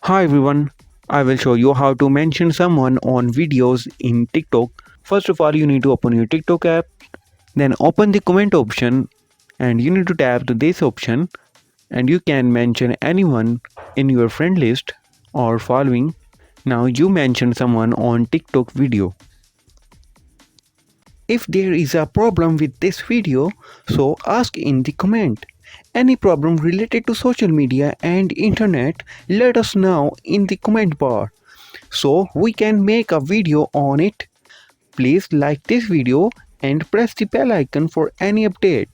Hi everyone, I will show you how to mention someone on videos in TikTok. First of all, you need to open your TikTok app, then open the comment option and you need to tap to this option and you can mention anyone in your friend list or following. Now you mention someone on TikTok video. If there is a problem with this video, so ask in the comment. Any problem related to social media and internet, let us know in the comment bar so we can make a video on it. Please like this video and press the bell icon for any update.